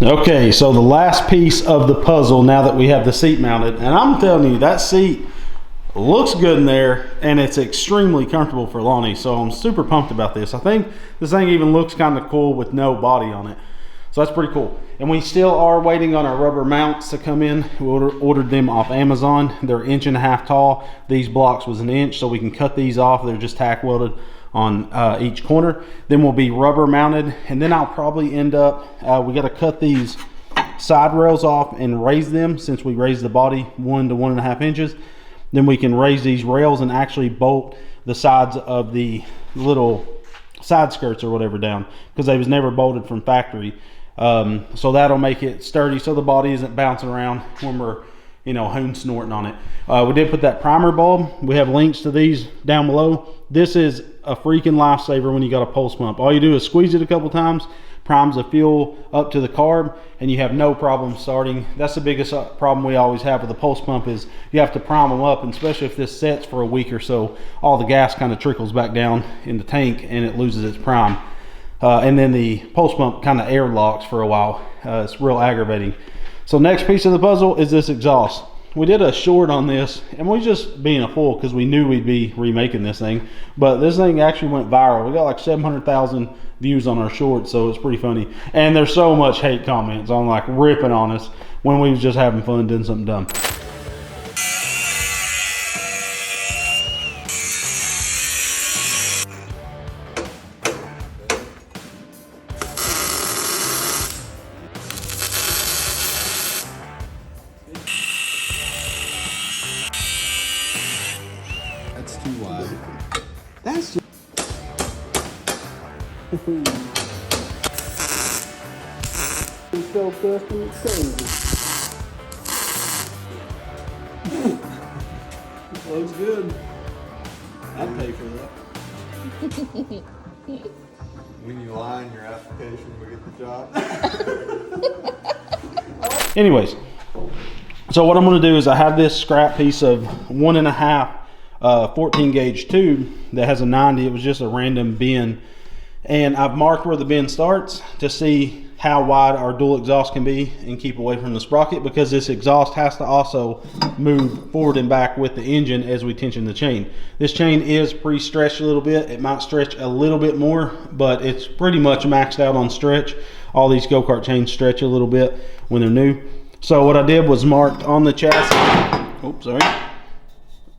Okay, so the last piece of the puzzle now that we have the seat mounted, and I'm telling you, that seat looks good in there and it's extremely comfortable for Lonnie, so I'm super pumped about this. I think this thing even looks kind of cool with no body on it, so that's pretty cool. And we still are waiting on our rubber mounts to come in. We ordered them off Amazon. They're 1.5 inches tall. These blocks was 1 inch, so we can cut these off. They're just tack welded on each corner. Then we'll be rubber mounted, and then I'll probably end up, we got to cut these side rails off and raise them, since we raised the body 1 to 1.5 inches. Then we can raise these rails and actually bolt the sides of the little side skirts or whatever down, because they was never bolted from factory. So that'll make it sturdy, so the body isn't bouncing around when we're, you know, hoon snorting on it. We did put that primer bulb. We have links to these down below. This is a freaking lifesaver when you got a pulse pump. All you do is squeeze it a couple times, primes the fuel up to the carb, and you have no problem starting. That's the biggest problem we always have with the pulse pump, is you have to prime them up, and especially if this sets for a week or so, all the gas kind of trickles back down in the tank and it loses its prime. And then the pulse pump kind of air locks for a while. It's real aggravating. So next piece of the puzzle is this exhaust. We did a short on this, and we just being a fool because we knew we'd be remaking this thing, but this thing actually went viral. We got like 700,000 views on our short, so it's pretty funny. And there's so much hate comments on like ripping on us when we was just having fun doing something dumb. That's too wide. That's just it's so custom, it's crazy. Looks good. I'd pay for that. When you lie in your application, we get the job. Anyways, so what I'm going to do is I have this scrap piece of 1.5 14 gauge tube that has a 90. It was just a random bin, and I've marked where the bin starts to see how wide our dual exhaust can be and keep away from the sprocket, because this exhaust has to also move forward and back with the engine as we tension the chain. This chain is pre-stretched a little bit. It might stretch a little bit more, but it's pretty much maxed out on stretch. All these go-kart chains stretch a little bit when they're new. So what I did was marked on the chassis, oops, sorry.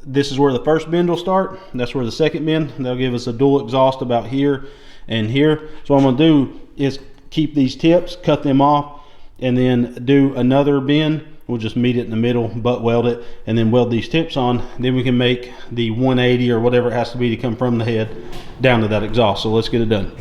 This is where the first bend will start. That's where the second bend. They'll give us a dual exhaust about here and here. So what I'm gonna do is keep these tips, cut them off, and then do another bend. We'll just meet it in the middle, butt weld it, and then weld these tips on. Then we can make the 180 or whatever it has to be to come from the head down to that exhaust. So let's get it done.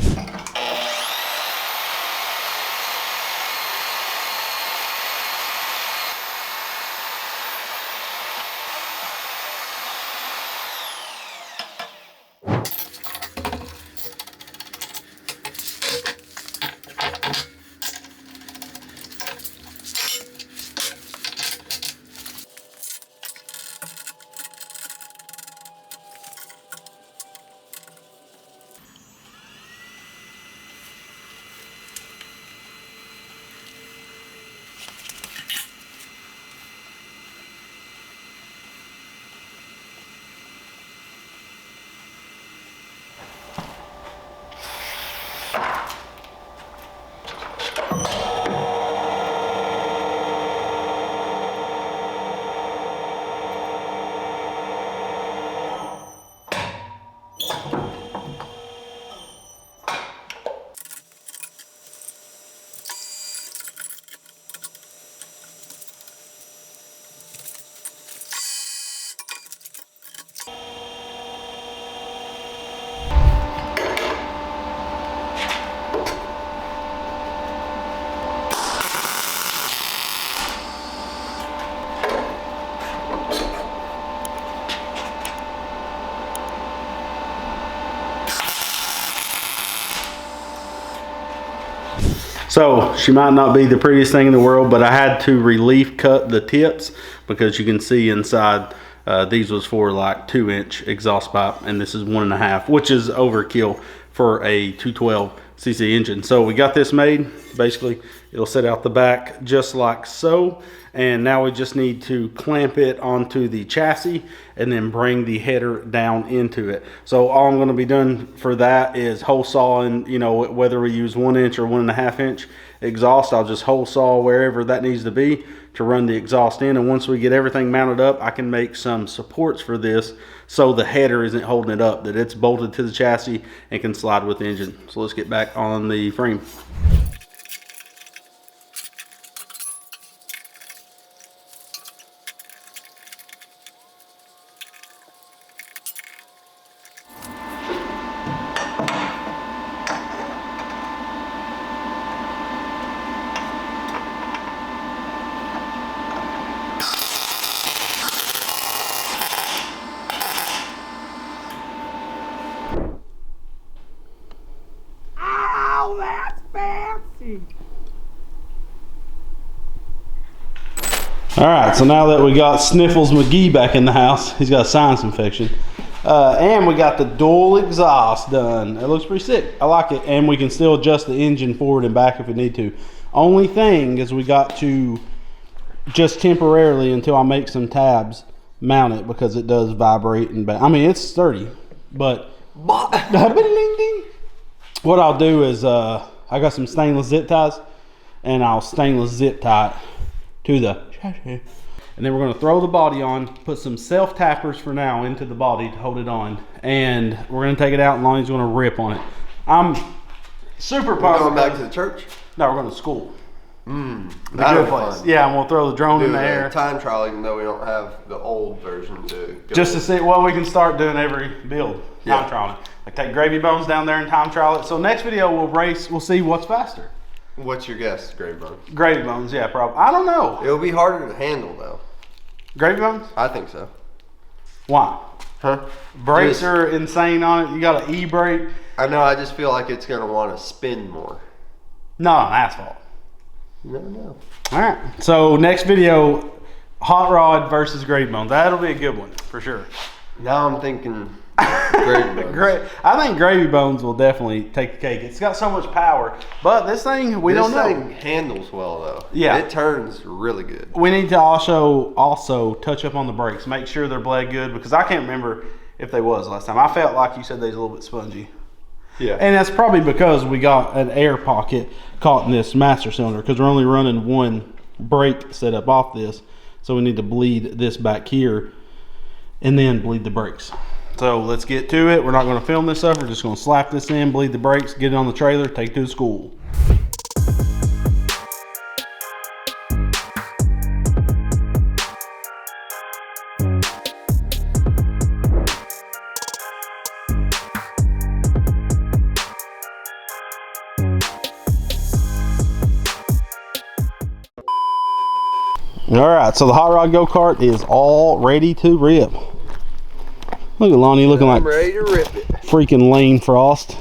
So she might not be the prettiest thing in the world, but I had to relief cut the tips because you can see inside these was for like 2-inch exhaust pipe, and this is 1.5, which is overkill for a 212 cc engine. So we got this made. Basically, it'll sit out the back just like so. And now we just need to clamp it onto the chassis and then bring the header down into it. So all I'm going to be doing for that is hole sawing, you know, whether we use 1 inch or 1.5 inch exhaust, I'll just hole saw wherever that needs to be to run the exhaust in. And once we get everything mounted up, I can make some supports for this so the header isn't holding it up, that it's bolted to the chassis and can slide with the engine. So let's get back on the frame. Oh, that's fancy. All right, so now that we got Sniffles McGee back in the house, he's got a sinus infection, and we got the dual exhaust done. It looks pretty sick. I like it, and we can still adjust the engine forward and back if we need to. Only thing is we got to just temporarily, until I make some tabs, mount it because it does vibrate and I mean, it's sturdy, but what I'll do is I got some stainless zip ties, and I'll stainless zip tie it to the chassis. And then we're going to throw the body on, put some self tappers for now into the body to hold it on, and we're going to take it out, and Lonnie's going to rip on it. I'm super pumped. Going back to the church? No, we're going to school. The good place. Yeah, and we'll throw the drone in the air. Time trial, even though we don't have the old version to go. Just to see what we can start doing every build. Yeah. Time trial it. Like take Gravy Bones down there and time trial it. So next video we'll race. We'll see what's faster. What's your guess, Gravy Bones? Gravy Bones, yeah, probably. I don't know. It'll be harder to handle, though. Gravy Bones? I think so. Why? Huh? Brakes are insane on it. You got an e-brake. I know, I just feel like it's going to want to spin more. Not on asphalt. You never know. All right. So next video, Hot Rod versus Gravy Bones. That'll be a good one for sure. Now I'm thinking Gravy Bones. I think Gravy Bones will definitely take the cake. It's got so much power, but this thing we don't know. This thing handles well though. Yeah, it turns really good. We need to also touch up on the brakes, make sure they're blade good, because I can't remember if they was last time. I felt like you said they was a little bit spongy. Yeah, and that's probably because we got an air pocket caught in this master cylinder, because we're only running one brake setup off this, so we need to bleed this back here and then bleed the brakes. So let's get to it. We're not going to film this stuff. We're just going to slap this in, bleed the brakes, get it on the trailer, take it to the school. All right, so the Hot Rod Go-Kart is all ready to rip. Look at Lonnie looking like ready to rip it. Freaking Lane Frost.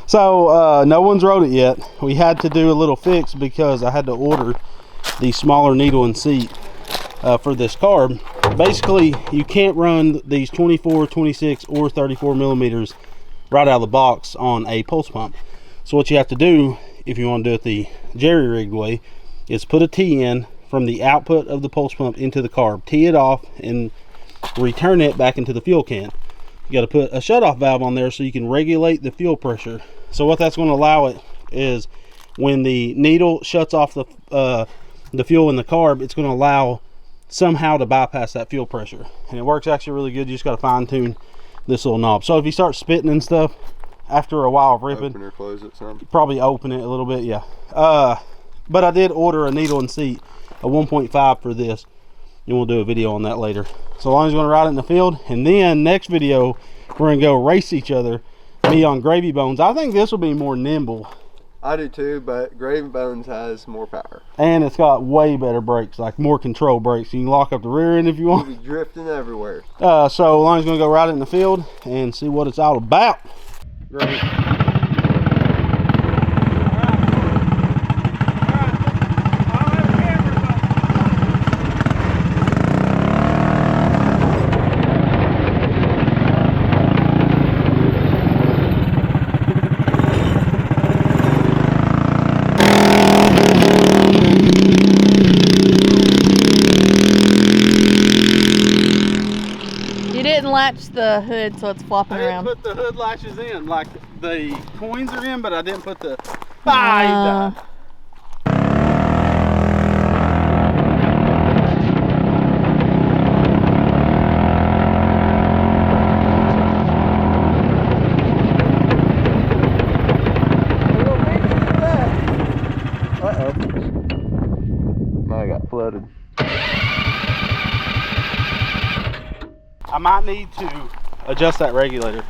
So no one's rode it yet. We had to do a little fix because I had to order the smaller needle and seat for this carb. Basically, you can't run these 24, 26, or 34 millimeters right out of the box on a pulse pump. So what you have to do, if you want to do it the jerry-rigged way, is put a T in from the output of the pulse pump into the carb, tee it off, and return it back into the fuel can. You got to put a shutoff valve on there so you can regulate the fuel pressure. So what that's going to allow it is when the needle shuts off the fuel in the carb, it's going to allow somehow to bypass that fuel pressure, and it works actually really good. You just got to fine tune this little knob. So if you start spitting and stuff after a while of ripping, open or close it some. Probably open it a little bit, yeah. But I did order a needle and seat, a 1.5 for this, and we'll do a video on that later. So Lonnie's going to ride it in the field, and then next video we're going to go race each other, me on Gravy Bones. I think this will be more nimble. I do too, but Gravy Bones has more power. And it's got way better brakes, like more control brakes. You can lock up the rear end if you want. You'll be drifting everywhere. So Lonnie's going to go ride it in the field and see what it's all about. Great. unlatch the hood so it's flopping I didn't around. put the hood latches in. Like the coins are in, but I didn't put the. Ah, he died. I got flooded. I might need to adjust that regulator.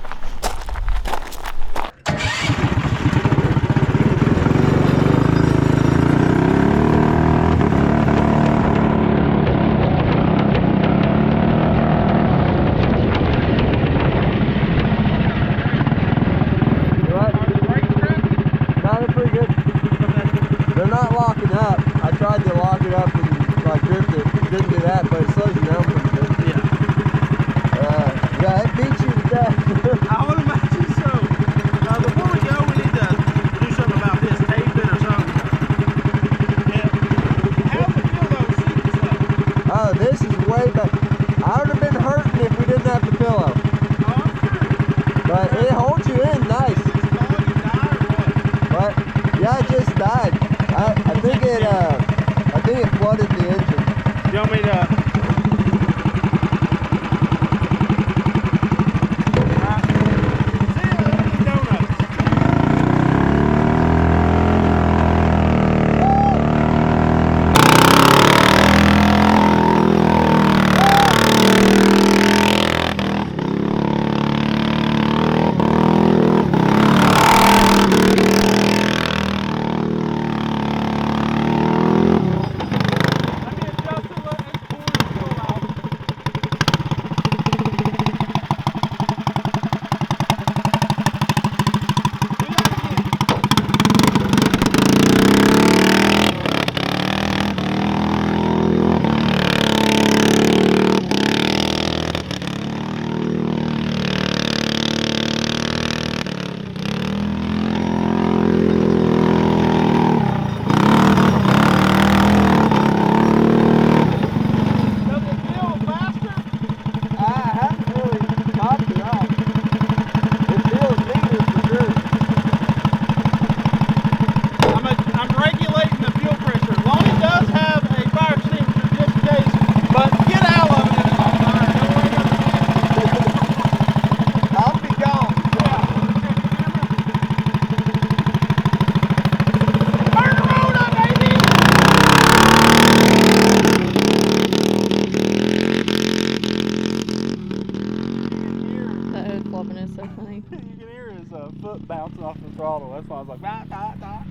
They're not locking up. I tried to lock it up and like drift it. Didn't do that, but it slows you down pretty good. Yeah. Yeah, it beats you to death. I would imagine so. Before we go, we need to do something about this, tape it or something. Yeah. How's it feel though, seat stuff? Oh, this is way better. I would have been hurting if we didn't have the pillow. Oh, I'm sure. But it holds you in nice. Did you die or what? But yeah, it just died. I think it flooded the engine. You want me to? Foot bouncing off the throttle. That's why I was like, ah, ah, ah.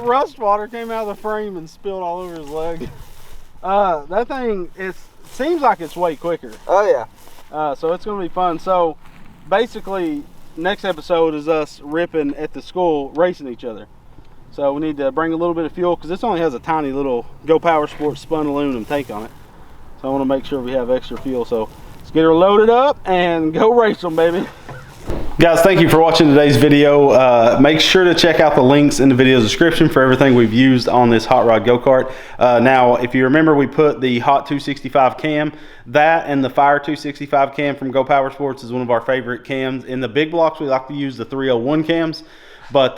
Rust water came out of the frame and spilled all over his leg. That thing, seems like it's way quicker. Oh yeah. So it's gonna be fun. So basically, next episode is us ripping at the school, racing each other. So we need to bring a little bit of fuel because this only has a tiny little Go Power Sports spun aluminum tank on it. So I want to make sure we have extra fuel. So let's get her loaded up and go race them, baby. Guys, thank you for watching today's video. Make sure to check out the links in the video description for everything we've used on this hot rod go-kart. Now, if you remember, we put the Hot 265 cam. That and the Fire 265 cam from Go Power Sports is one of our favorite cams. In the big blocks, we like to use the 301 cams, but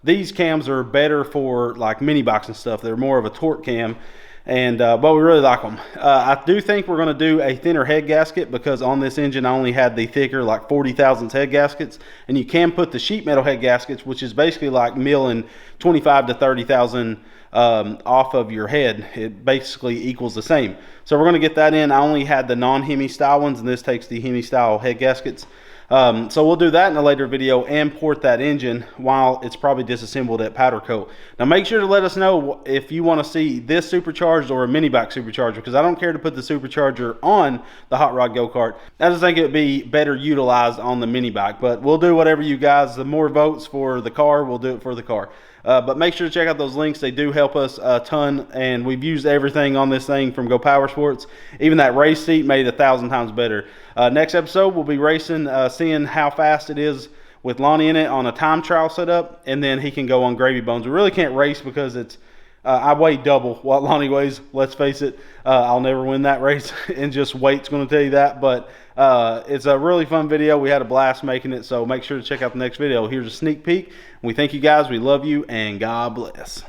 these cams are better for like mini bikes and stuff. They're more of a torque cam, and but we really like them. I do think we're going to do a thinner head gasket, because on this engine I only had the thicker like 40 thousandths head gaskets, and you can put the sheet metal head gaskets, which is basically like milling 25 to 30 thousand off of your head. It basically equals the same. So we're going to get that in. I only had the non-Hemi style ones, and this takes the Hemi style head gaskets. So we'll do that in a later video and port that engine while it's probably disassembled at powder coat. Now make sure to let us know if you want to see this supercharged or a mini bike supercharger, because I don't care to put the supercharger on the hot rod go-kart. I just think it would be better utilized on the mini bike, but we'll do whatever you guys, the more votes for the car, we'll do it for the car. But make sure to check out those links. They do help us a ton, and we've used everything on this thing from Go Power Sports. Even that race seat made it 1,000 times better. Next episode, we'll be racing, seeing how fast it is with Lonnie in it on a time trial setup, and then he can go on Gravy Bones. We really can't race because it's I weigh double what Lonnie weighs. Let's face it, I'll never win that race, and just weight's going to tell you that. But it's a really fun video. We had a blast making it, so make sure to check out the next video. Here's a sneak peek. We thank you guys. We love you, and God bless.